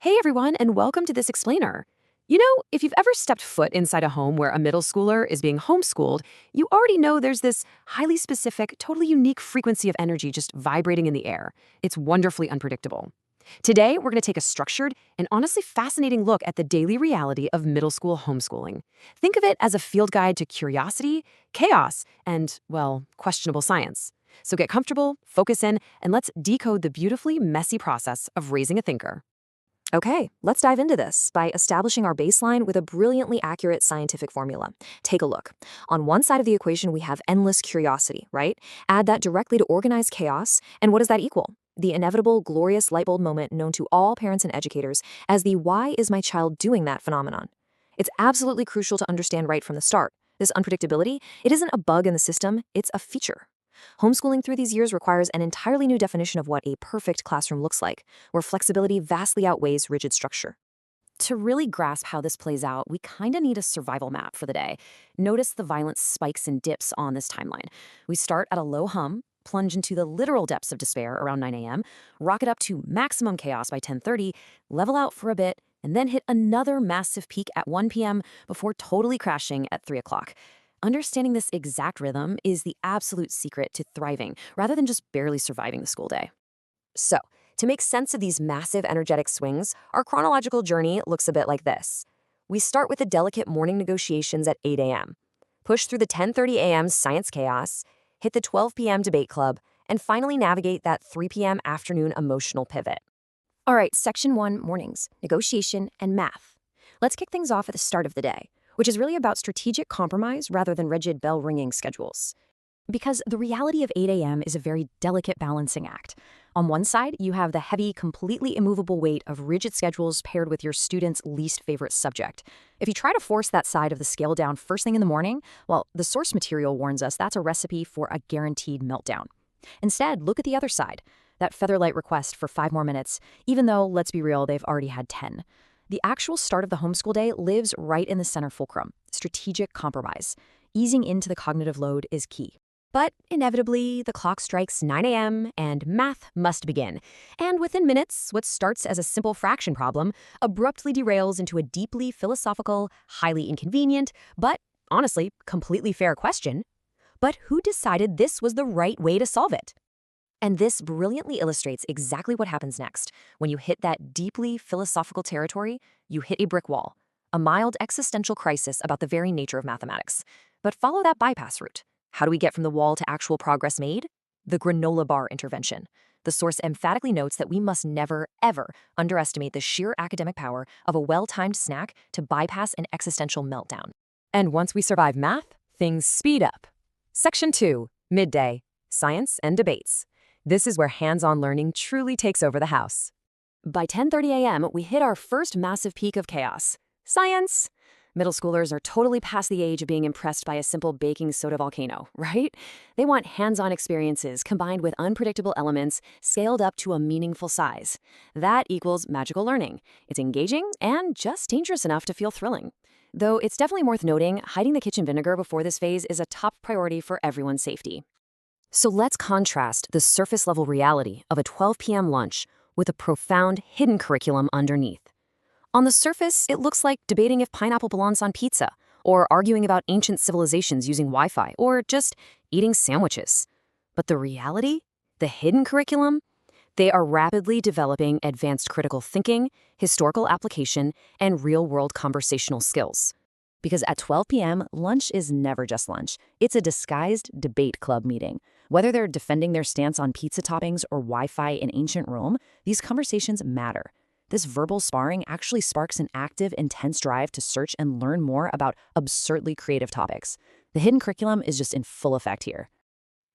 Hey everyone, and welcome to this explainer. If you've ever stepped foot inside a home where a middle schooler is being homeschooled, you already know there's this highly specific, totally unique frequency of energy just vibrating in the air. It's wonderfully unpredictable. Today, we're going to take a structured and honestly fascinating look at the daily reality of middle school homeschooling. Think of it as a field guide to curiosity, chaos, and, well, questionable science. So get comfortable, focus in, and let's decode the beautifully messy process of raising a thinker. Okay, let's dive into this by establishing our baseline with a brilliantly accurate scientific formula. Take a look. On one side of the equation, we have endless curiosity, right? Add that directly to organized chaos, and what does that equal? The inevitable, glorious light bulb moment known to all parents and educators as the "why is my child doing that" phenomenon. It's absolutely crucial to understand right from the start. This unpredictability, it isn't a bug in the system, it's a feature. Homeschooling through these years requires an entirely new definition of what a perfect classroom looks like, where flexibility vastly outweighs rigid structure. To really grasp how this plays out, we kind of need a survival map for the day. Notice the violent spikes and dips on this timeline. We start at a low hum, plunge into the literal depths of despair around 9 a.m., rocket up to maximum chaos by 10:30, level out for a bit, and then hit another massive peak at 1 p.m. before totally crashing at 3 o'clock. Understanding this exact rhythm is the absolute secret to thriving, rather than just barely surviving the school day. So, to make sense of these massive energetic swings, our chronological journey looks a bit like this. We start with the delicate morning negotiations at 8 a.m., push through the 10:30 a.m. science chaos, hit the 12 p.m. debate club, and finally navigate that 3 p.m. afternoon emotional pivot. All right, Section 1, mornings, negotiation, and math. Let's kick things off at the start of the day, which is really about strategic compromise rather than rigid bell-ringing schedules. Because the reality of 8 a.m. is a very delicate balancing act. On one side, you have the heavy, completely immovable weight of rigid schedules paired with your student's least favorite subject. If you try to force that side of the scale down first thing in the morning, well, the source material warns us that's a recipe for a guaranteed meltdown. Instead, look at the other side, that featherlight request for 5 more minutes, even though, let's be real, they've already had 10. The actual start of the homeschool day lives right in the center fulcrum, strategic compromise. Easing into the cognitive load is key. But inevitably, the clock strikes 9 a.m. and math must begin. And within minutes, what starts as a simple fraction problem abruptly derails into a deeply philosophical, highly inconvenient, but honestly, completely fair question. But who decided this was the right way to solve it? And this brilliantly illustrates exactly what happens next. When you hit that deeply philosophical territory, you hit a brick wall, a mild existential crisis about the very nature of mathematics. But follow that bypass route. How do we get from the wall to actual progress made? The granola bar intervention. The source emphatically notes that we must never, ever underestimate the sheer academic power of a well-timed snack to bypass an existential meltdown. And once we survive math, things speed up. Section 2, midday, science and debates. This is where hands-on learning truly takes over the house. By 10:30 a.m., we hit our first massive peak of chaos. Science! Middle schoolers are totally past the age of being impressed by a simple baking soda volcano, right? They want hands-on experiences combined with unpredictable elements scaled up to a meaningful size. That equals magical learning. It's engaging and just dangerous enough to feel thrilling. Though it's definitely worth noting, hiding the kitchen vinegar before this phase is a top priority for everyone's safety. So let's contrast the surface-level reality of a 12 p.m. lunch with a profound hidden curriculum underneath. On the surface, it looks like debating if pineapple belongs on pizza, or arguing about ancient civilizations using Wi-Fi, or just eating sandwiches. But the reality? The hidden curriculum? They are rapidly developing advanced critical thinking, historical application, and real-world conversational skills. Because at 12 p.m., lunch is never just lunch. It's a disguised debate club meeting. Whether they're defending their stance on pizza toppings or Wi-Fi in ancient Rome, these conversations matter. This verbal sparring actually sparks an active, intense drive to search and learn more about absurdly creative topics. The hidden curriculum is just in full effect here.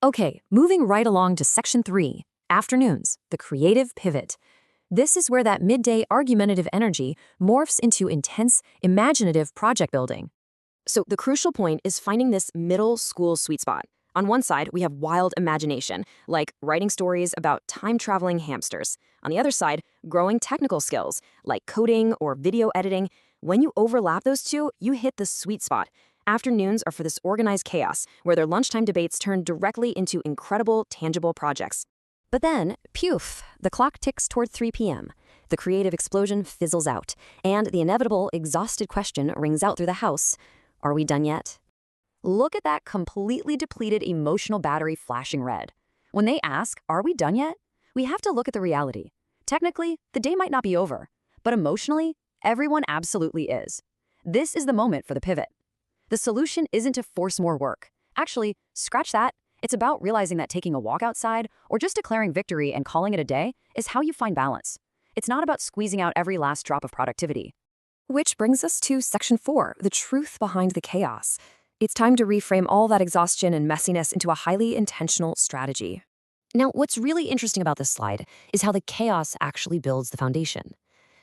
Okay, moving right along to Section 3, afternoons, the creative pivot. This is where that midday argumentative energy morphs into intense, imaginative project building. So the crucial point is finding this middle school sweet spot. On one side, we have wild imagination, like writing stories about time-traveling hamsters. On the other side, growing technical skills, like coding or video editing. When you overlap those two, you hit the sweet spot. Afternoons are for this organized chaos, where their lunchtime debates turn directly into incredible, tangible projects. But then, poof, the clock ticks toward 3 p.m. The creative explosion fizzles out, and the inevitable, exhausted question rings out through the house. Are we done yet? Look at that completely depleted emotional battery flashing red. When they ask, are we done yet? We have to look at the reality. Technically, the day might not be over, but emotionally, everyone absolutely is. This is the moment for the pivot. The solution isn't to force more work. Actually, scratch that. It's about realizing that taking a walk outside or just declaring victory and calling it a day is how you find balance. It's not about squeezing out every last drop of productivity. Which brings us to section 4, the truth behind the chaos. It's time to reframe all that exhaustion and messiness into a highly intentional strategy. Now, what's really interesting about this slide is how the chaos actually builds the foundation.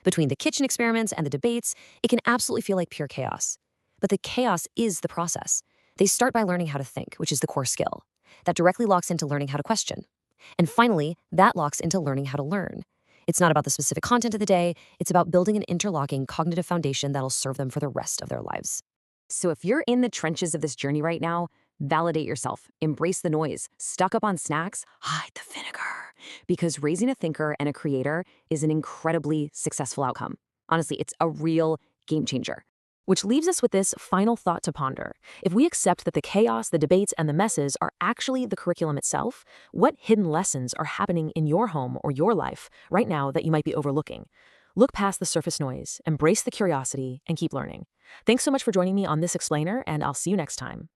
Between the kitchen experiments and the debates, it can absolutely feel like pure chaos. But the chaos is the process. They start by learning how to think, which is the core skill. That directly locks into learning how to question. And finally, that locks into learning how to learn. It's not about the specific content of the day, it's about building an interlocking cognitive foundation that'll serve them for the rest of their lives. So if you're in the trenches of this journey right now, validate yourself, embrace the noise, stock up on snacks, hide the vinegar. Because raising a thinker and a creator is an incredibly successful outcome. Honestly, it's a real game changer. Which leaves us with this final thought to ponder. If we accept that the chaos, the debates, and the messes are actually the curriculum itself, what hidden lessons are happening in your home or your life right now that you might be overlooking? Look past the surface noise, embrace the curiosity, and keep learning. Thanks so much for joining me on this explainer, and I'll see you next time.